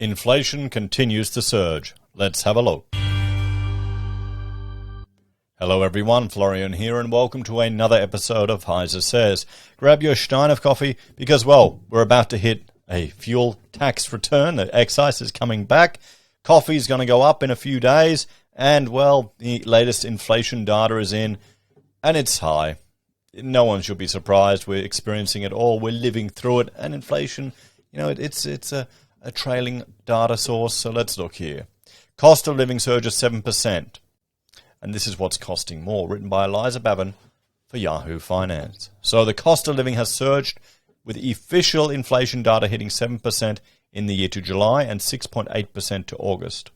Inflation continues to surge. Let's have a look. Hello everyone, Florian here, and welcome to another episode of HeiseSays. Grab your stein of coffee because, well, we're about to hit a fuel tax return. The excise is coming back. Coffee's going to go up in a few days, and, well, the latest inflation data is in, and it's high. No one should be surprised. We're experiencing it all. We're living through it, and inflation, it's a trailing data source. So let's look here. Cost of living surges 7%. And this is what's costing more, written by Eliza Babin for Yahoo Finance. So the cost of living has surged, with official inflation data hitting 7% in the year to July and 6.8% to August.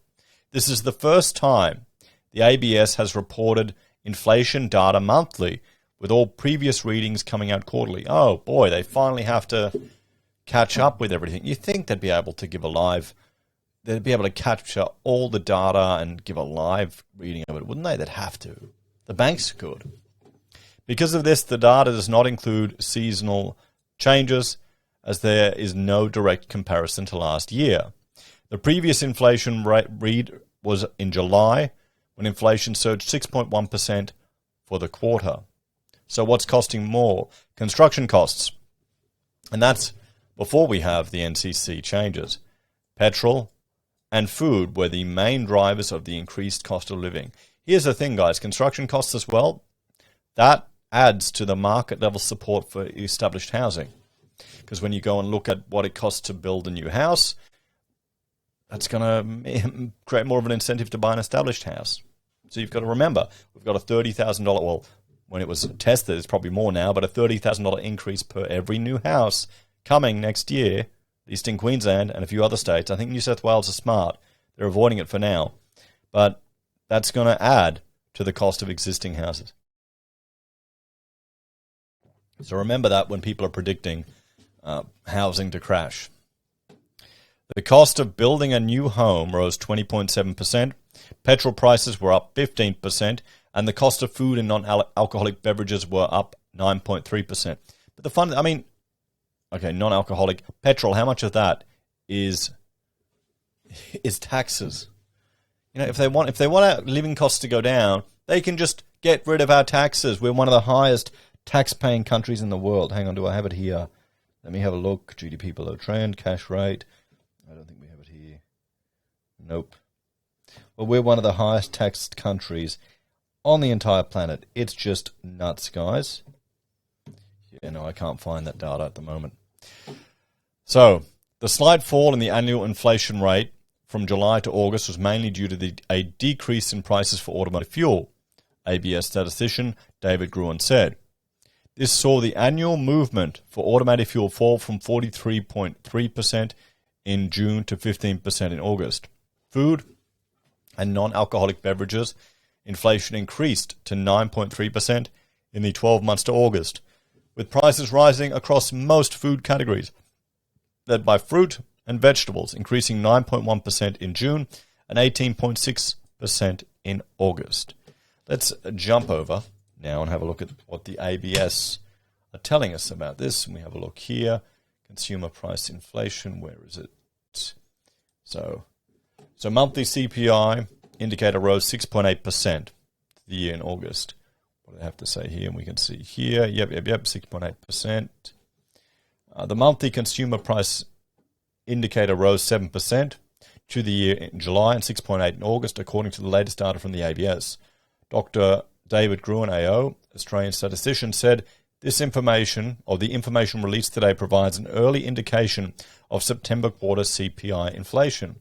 This is the first time the ABS has reported inflation data monthly, with all previous readings coming out quarterly. Oh boy, they finally have to catch up with everything. You think they'd be able to give they'd be able to capture all the data and give a live reading of it, wouldn't they? They'd have to. The banks could. Because of this, the data does not include seasonal changes, as there is no direct comparison to last year. The previous inflation rate read was in July, when inflation surged 6.1% for the quarter. So what's costing more? Construction costs. And that's before we have the NCC changes. Petrol and food were the main drivers of the increased cost of living. Here's the thing, guys. Construction costs as well, that adds to the market level support for established housing. Because when you go and look at what it costs to build a new house, that's going to create more of an incentive to buy an established house. So you've got to remember, we've got a $30,000, well, when it was tested, it's probably more now, but a $30,000 increase per every new house coming next year, at least in Queensland and a few other states. I think New South Wales are smart. They're avoiding it for now. But that's going to add to the cost of existing houses. So remember that when people are predicting housing to crash. The cost of building a new home rose 20.7%. Petrol prices were up 15%. And the cost of food and non-alcoholic beverages were up 9.3%. But non-alcoholic petrol, how much of that is taxes? If they want our living costs to go down, they can just get rid of our taxes. We're one of the highest tax-paying countries in the world. Hang on, do I have it here? Let me have a look. GDP below trend, cash rate. I don't think we have it here. Nope. Well, we're one of the highest taxed countries on the entire planet. It's just nuts, guys. Yeah, no, I can't find that data at the moment. So, the slight fall in the annual inflation rate from July to August was mainly due to a decrease in prices for automotive fuel, ABS statistician David Gruen said. This saw the annual movement for automotive fuel fall from 43.3% in June to 15% in August. Food and non-alcoholic beverages inflation increased to 9.3% in the 12 months to August, with prices rising across most food categories, led by fruit and vegetables, increasing 9.1% in June and 18.6% in August. Let's jump over now and have a look at what the ABS are telling us about this. And we have a look here. Consumer price inflation, where is it? So monthly CPI indicator rose 6.8% the year in August. What do they have to say here? And we can see here, 6.8%. The monthly consumer price indicator rose 7% to the year in July and 6.8% in August, according to the latest data from the ABS. Dr. David Gruen, AO, Australian statistician, said the information released today provides an early indication of September quarter CPI inflation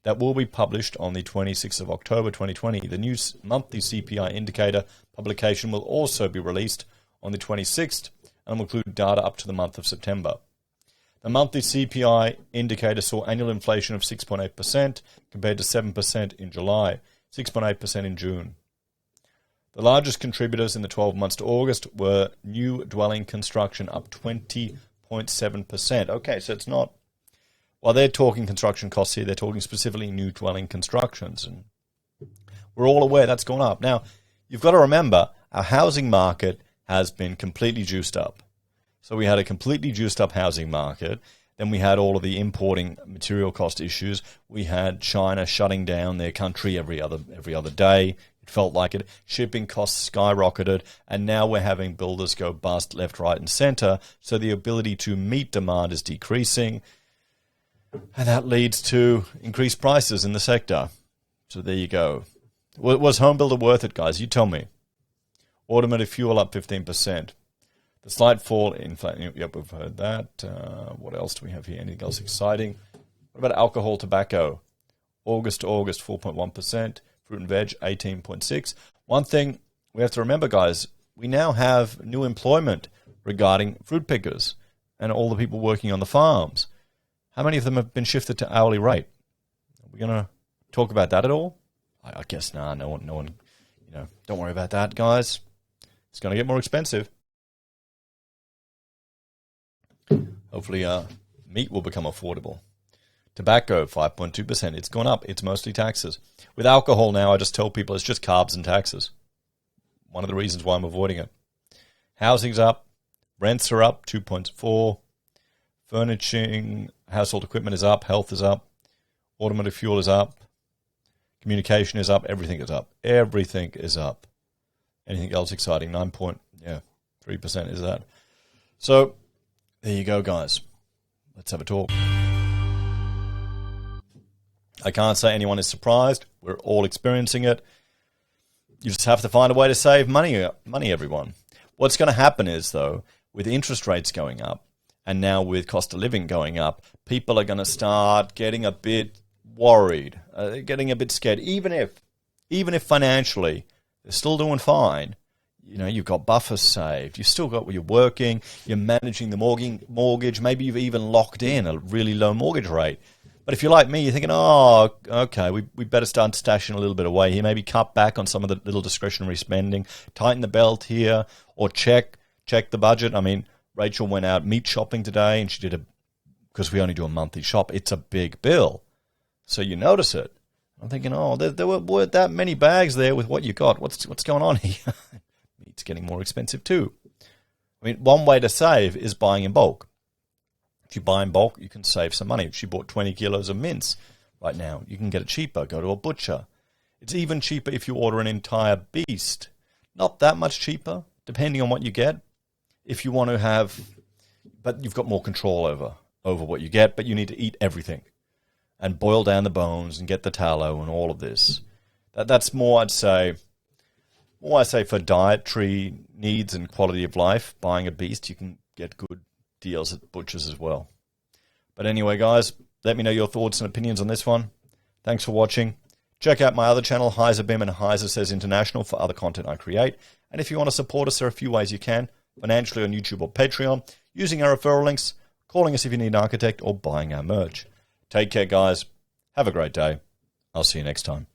that will be published on the 26th of October 2020. The new monthly CPI indicator publication will also be released on the 26th and will include data up to the month of September. The monthly CPI indicator saw annual inflation of 6.8% compared to 7% in July, 6.8% in June. The largest contributors in the 12 months to August were new dwelling construction, up 20.7%. Okay, so it's not... While they're talking construction costs here, they're talking specifically new dwelling constructions. And we're all aware that's gone up. Now, you've got to remember, our housing market has been completely juiced up. So we had a completely juiced up housing market. Then we had all of the importing material cost issues. We had China shutting down their country every other day. It felt like it. Shipping costs skyrocketed, and now we're having builders go bust left, right, and center. So the ability to meet demand is decreasing, and that leads to increased prices in the sector. So there you go. Was home builder worth it, guys? You tell me. Automotive fuel up 15%. The slight fall in inflation. Yep, we've heard that. What else do we have here? Anything else exciting? What about alcohol, tobacco? August to August, 4.1%. Fruit and veg, 18.6%. One thing we have to remember, guys, we now have new employment regarding fruit pickers and all the people working on the farms. How many of them have been shifted to hourly rate? Are we going to talk about that at all? I guess no one. Don't worry about that, guys. It's going to get more expensive. Hopefully, meat will become affordable. Tobacco, 5.2%. It's gone up. It's mostly taxes. With alcohol now, I just tell people it's just carbs and taxes. One of the reasons why I'm avoiding it. Housing's up. Rents are up, 2.4%. Furnishing, household equipment is up. Health is up. Automotive fuel is up. Communication is up. Everything is up. Everything is up. Anything else exciting? 3% is that. So, there you go, guys. Let's have a talk. I can't say anyone is surprised. We're all experiencing it. You just have to find a way to save money, everyone. What's going to happen is, though, with interest rates going up and now with cost of living going up, people are going to start getting a bit worried, getting a bit scared. Even if financially they're still doing fine, you've got buffers saved. You've still got where you're working. You're managing the mortgage. Maybe you've even locked in a really low mortgage rate. But if you're like me, you're thinking, oh, okay, we better start stashing a little bit away here. Maybe cut back on some of the little discretionary spending, tighten the belt here, or check the budget. I mean, Rachel went out meat shopping today, and she did because we only do a monthly shop. It's a big bill, so you notice it. I'm thinking, oh, there weren't that many bags there with what you got. What's going on here? Meat's getting more expensive too. I mean, one way to save is buying in bulk. If you buy in bulk, you can save some money. If she bought 20 kilos of mince right now, you can get it cheaper. Go to a butcher. It's even cheaper if you order an entire beast. Not that much cheaper, depending on what you get. If you want to have, but you've got more control over what you get, but you need to eat everything and boil down the bones and get the tallow and all of this. That's more, I'd say, for dietary needs and quality of life. Buying a beast, you can get good deals at butchers as well. But anyway, guys, let me know your thoughts and opinions on this one. Thanks for watching. Check out my other channel, HeiseBim and HeiseSays International, for other content I create. And if you want to support us, there are a few ways you can. Financially on YouTube or Patreon, using our referral links, calling us if you need an architect, or buying our merch. Take care, guys. Have a great day. I'll see you next time.